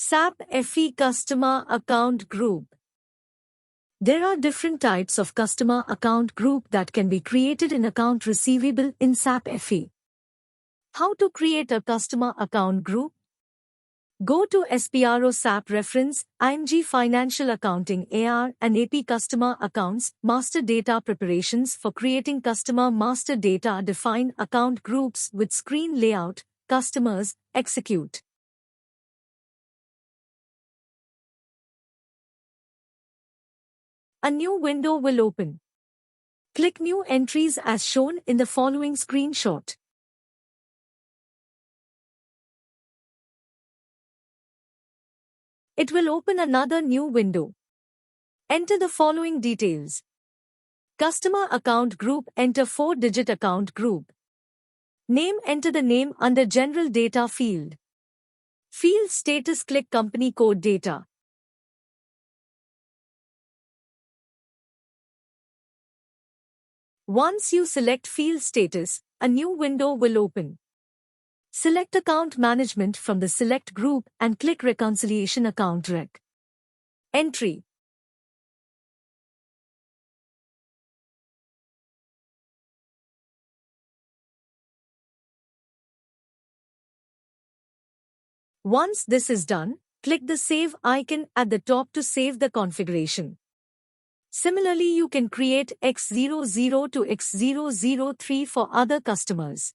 SAP FE Customer Account Group. There are different types of customer account group that can be created in account receivable in SAP FE. How to create a customer account group? Go to SPRO SAP Reference, IMG Financial Accounting AR and AP Customer Accounts, Master Data Preparations for creating customer master data. Define account groups with screen layout, customers, execute. A new window will open. Click New Entries as shown in the following screenshot. It will open another new window. Enter the following details. Customer account group, enter 4-digit account group. Name, enter the name under General Data field. Field status, click Company Code Data. Once you select Field Status, a new window will open. Select Account Management from the Select group and click Reconciliation Account Rec. Entry. Once this is done, click the Save icon at the top to save the configuration. Similarly, you can create X00 to X003 for other customers.